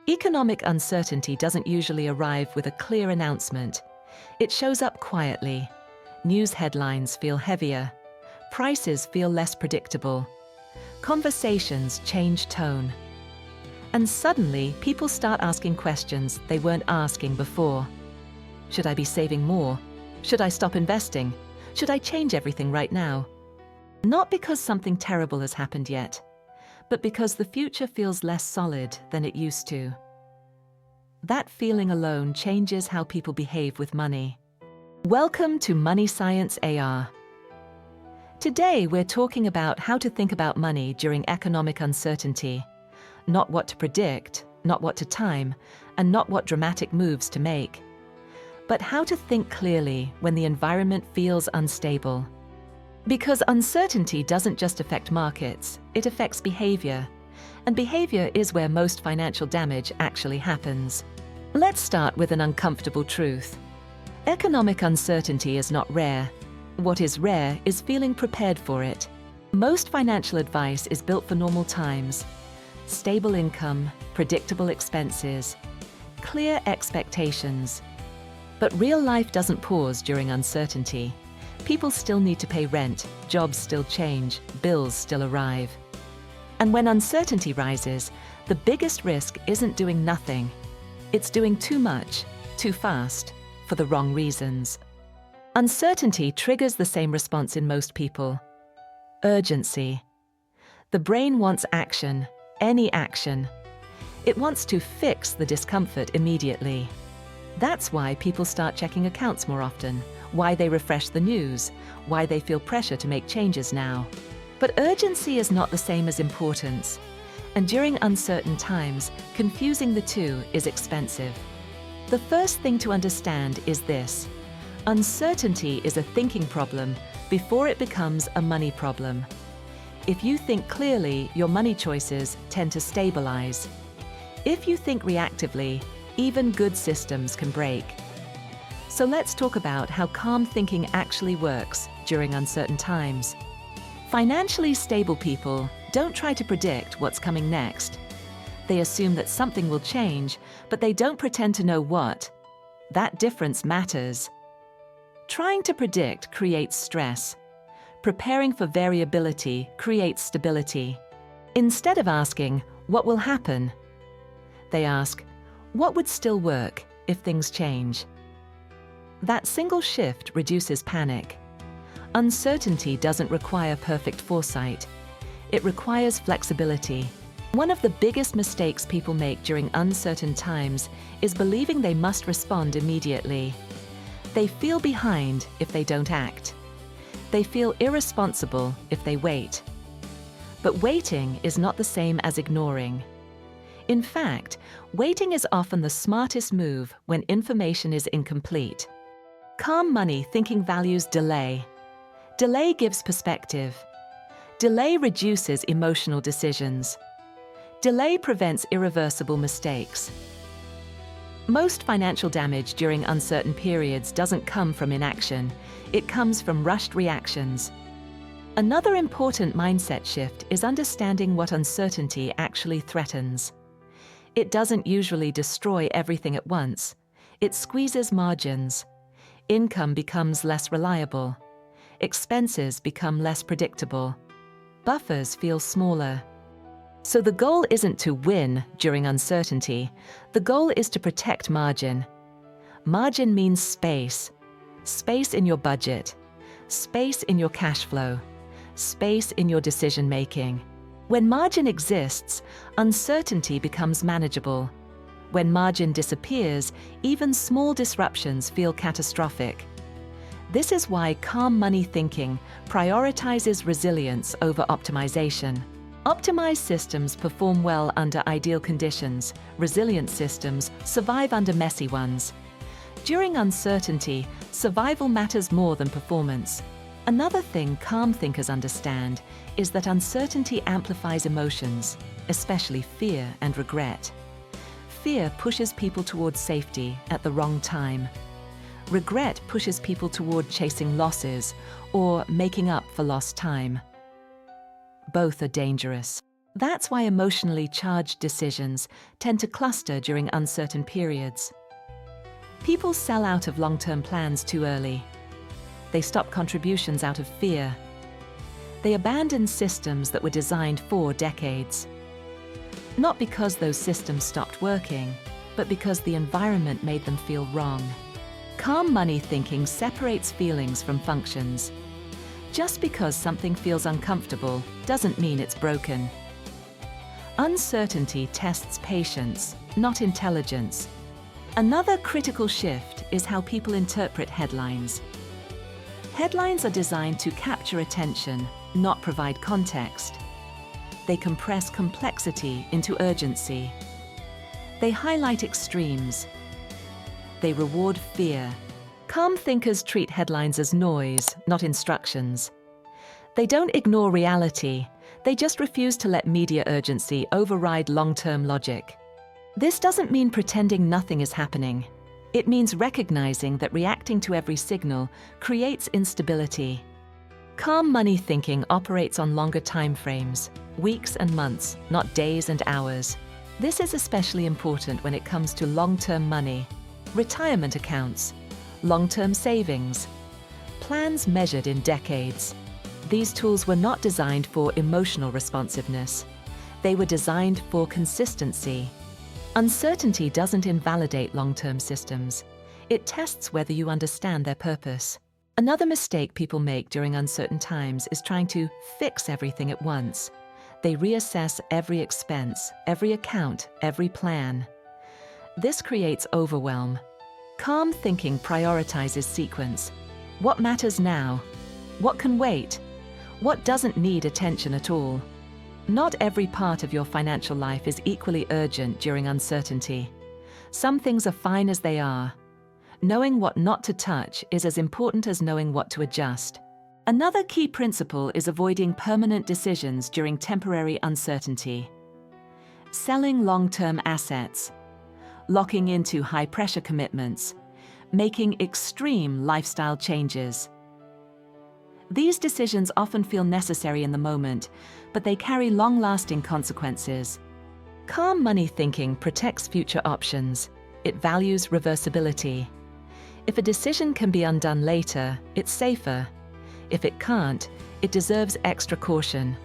Economic uncertainty doesn't usually arrive with a clear announcement. It shows up quietly. News headlines feel heavier. Prices feel less predictable. Conversations change tone. And suddenly, people start asking questions they weren't asking before. Should I be saving more? Should I stop investing? Should I change everything right now? Not because something terrible has happened yet, but because the future feels less solid than it used to. That feeling alone changes how people behave with money. Welcome to Money Science AR. Today, we're talking about how to think about money during economic uncertainty. Not what to predict, not what to time, and not what dramatic moves to make. But how to think clearly when the environment feels unstable. Because uncertainty doesn't just affect markets, it affects behavior. And behavior is where most financial damage actually happens. Let's start with an uncomfortable truth. Economic uncertainty is not rare. What is rare is feeling prepared for it. Most financial advice is built for normal times. Stable income, predictable expenses, clear expectations. But real life doesn't pause during uncertainty. People still need to pay rent, jobs still change, bills still arrive. And when uncertainty rises, the biggest risk isn't doing nothing. It's doing too much, too fast, for the wrong reasons. Uncertainty triggers the same response in most people. Urgency. The brain wants action, any action. It wants to fix the discomfort immediately. That's why people start checking accounts more often, why they refresh the news, why they feel pressure to make changes now. But urgency is not the same as importance. And during uncertain times, confusing the two is expensive. The first thing to understand is this. Uncertainty is a thinking problem before it becomes a money problem. If you think clearly, your money choices tend to stabilize. If you think reactively, even good systems can break. So let's talk about how calm thinking actually works during uncertain times. Financially stable people don't try to predict what's coming next. They assume that something will change, but they don't pretend to know what. That difference matters. Trying to predict creates stress. Preparing for variability creates stability. Instead of asking, what will happen? They ask, what would still work if things change? That single shift reduces panic. Uncertainty doesn't require perfect foresight. It requires flexibility. One of the biggest mistakes people make during uncertain times is believing they must respond immediately. They feel behind if they don't act. They feel irresponsible if they wait. But waiting is not the same as ignoring. In fact, waiting is often the smartest move when information is incomplete. Calm money thinking values delay. Delay gives perspective. Delay reduces emotional decisions. Delay prevents irreversible mistakes. Most financial damage during uncertain periods doesn't come from inaction. It comes from rushed reactions. Another important mindset shift is understanding what uncertainty actually threatens. It doesn't usually destroy everything at once. It squeezes margins. Income becomes less reliable. Expenses become less predictable. Buffers feel smaller. So the goal isn't to win during uncertainty. The goal is to protect margin. Margin means space. Space in your budget. Space in your cash flow. Space in your decision-making. When margin exists, uncertainty becomes manageable. When margin disappears, even small disruptions feel catastrophic. This is why calm money thinking prioritizes resilience over optimization. Optimized systems perform well under ideal conditions. Resilient systems survive under messy ones. During uncertainty, survival matters more than performance. Another thing calm thinkers understand is that uncertainty amplifies emotions, especially fear and regret. Fear pushes people toward safety at the wrong time. Regret pushes people toward chasing losses or making up for lost time. Both are dangerous. That's why emotionally charged decisions tend to cluster during uncertain periods. People sell out of long-term plans too early. They stop contributions out of fear. They abandon systems that were designed for decades. Not because those systems stopped working, but because the environment made them feel wrong. Calm money thinking separates feelings from functions. Just because something feels uncomfortable doesn't mean it's broken. Uncertainty tests patience, not intelligence. Another critical shift is how people interpret headlines. Headlines are designed to capture attention, not provide context. They compress complexity into urgency. They highlight extremes. They reward fear. Calm thinkers treat headlines as noise, not instructions. They don't ignore reality. They just refuse to let media urgency override long-term logic. This doesn't mean pretending nothing is happening. It means recognizing that reacting to every signal creates instability. Calm money thinking operates on longer time frames, weeks and months, not days and hours. This is especially important when it comes to long-term money, retirement accounts, long-term savings, plans measured in decades. These tools were not designed for emotional responsiveness. They were designed for consistency. Uncertainty doesn't invalidate long-term systems. It tests whether you understand their purpose. Another mistake people make during uncertain times is trying to fix everything at once. They reassess every expense, every account, every plan. This creates overwhelm. Calm thinking prioritizes sequence. What matters now? What can wait? What doesn't need attention at all? Not every part of your financial life is equally urgent during uncertainty. Some things are fine as they are. Knowing what not to touch is as important as knowing what to adjust. Another key principle is avoiding permanent decisions during temporary uncertainty. Selling long-term assets, locking into high-pressure commitments, making extreme lifestyle changes. These decisions often feel necessary in the moment, but they carry long-lasting consequences. Calm money thinking protects future options. It values reversibility. If a decision can be undone later, it's safer. If it can't, it deserves extra caution.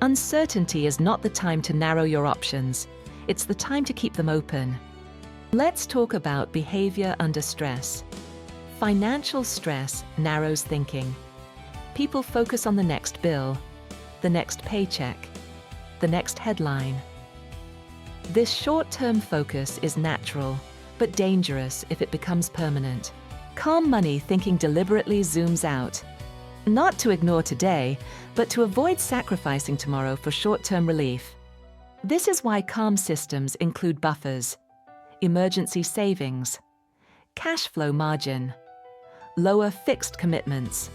Uncertainty is not the time to narrow your options. It's the time to keep them open. Let's talk about behavior under stress. Financial stress narrows thinking. People focus on the next bill, the next paycheck, the next headline. This short-term focus is natural, but dangerous if it becomes permanent. Calm money thinking deliberately zooms out. Not to ignore today, but to avoid sacrificing tomorrow for short-term relief. This is why calm systems include buffers, emergency savings, cash flow margin, lower fixed commitments.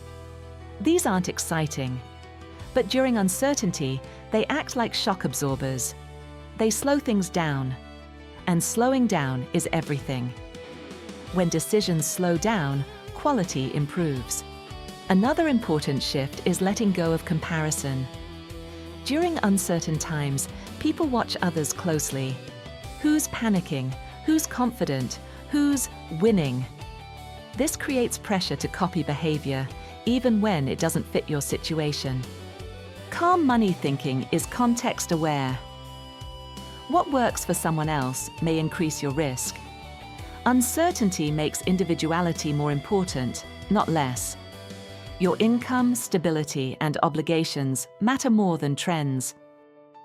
These aren't exciting, but during uncertainty, they act like shock absorbers. They slow things down, and slowing down is everything. When decisions slow down, quality improves. Another important shift is letting go of comparison. During uncertain times, people watch others closely. Who's panicking? Who's confident? Who's winning? This creates pressure to copy behavior, even when it doesn't fit your situation. Calm money thinking is context-aware. What works for someone else may increase your risk. Uncertainty makes individuality more important, not less. Your income, stability, and obligations matter more than trends.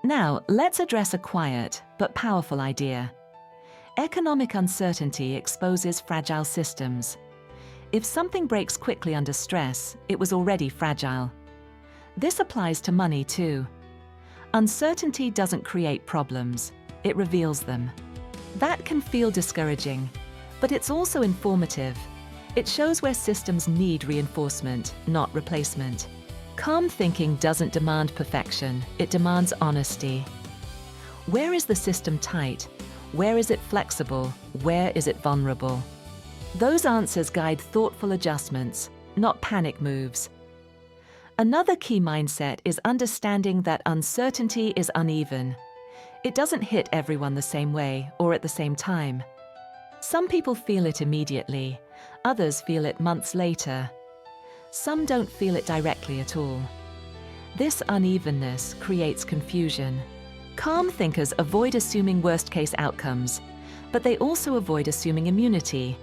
Now, let's address a quiet but powerful idea. Economic uncertainty exposes fragile systems. If something breaks quickly under stress, it was already fragile. This applies to money too. Uncertainty doesn't create problems, it reveals them. That can feel discouraging, but it's also informative. It shows where systems need reinforcement, not replacement. Calm thinking doesn't demand perfection, it demands honesty. Where is the system tight? Where is it flexible? Where is it vulnerable? Those answers guide thoughtful adjustments, not panic moves. Another key mindset is understanding that uncertainty is uneven. It doesn't hit everyone the same way or at the same time. Some people feel it immediately, others feel it months later. Some don't feel it directly at all. This unevenness creates confusion. Calm thinkers avoid assuming worst-case outcomes, but they also avoid assuming immunity.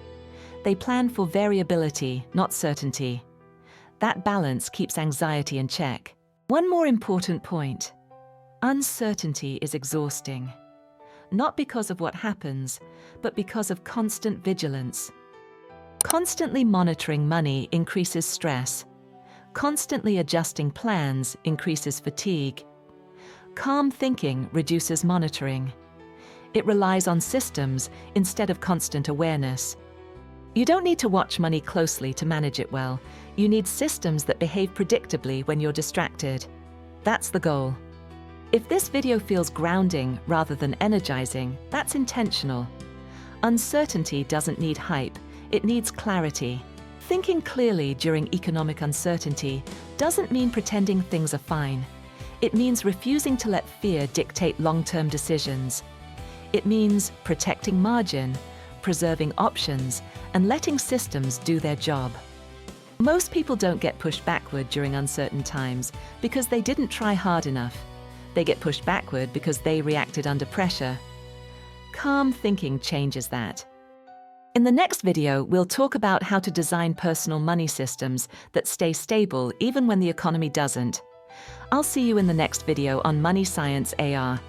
They plan for variability, not certainty. That balance keeps anxiety in check. One more important point. Uncertainty is exhausting. Not because of what happens, but because of constant vigilance. Constantly monitoring money increases stress. Constantly adjusting plans increases fatigue. Calm thinking reduces monitoring. It relies on systems instead of constant awareness. You don't need to watch money closely to manage it well. You need systems that behave predictably when you're distracted. That's the goal. If this video feels grounding rather than energizing, that's intentional. Uncertainty doesn't need hype, it needs clarity. Thinking clearly during economic uncertainty doesn't mean pretending things are fine. It means refusing to let fear dictate long-term decisions. It means protecting margin, preserving options, and letting systems do their job. Most people don't get pushed backward during uncertain times because they didn't try hard enough. They get pushed backward because they reacted under pressure. Calm thinking changes that. In the next video, we'll talk about how to design personal money systems that stay stable even when the economy doesn't. I'll see you in the next video on Money Science AR.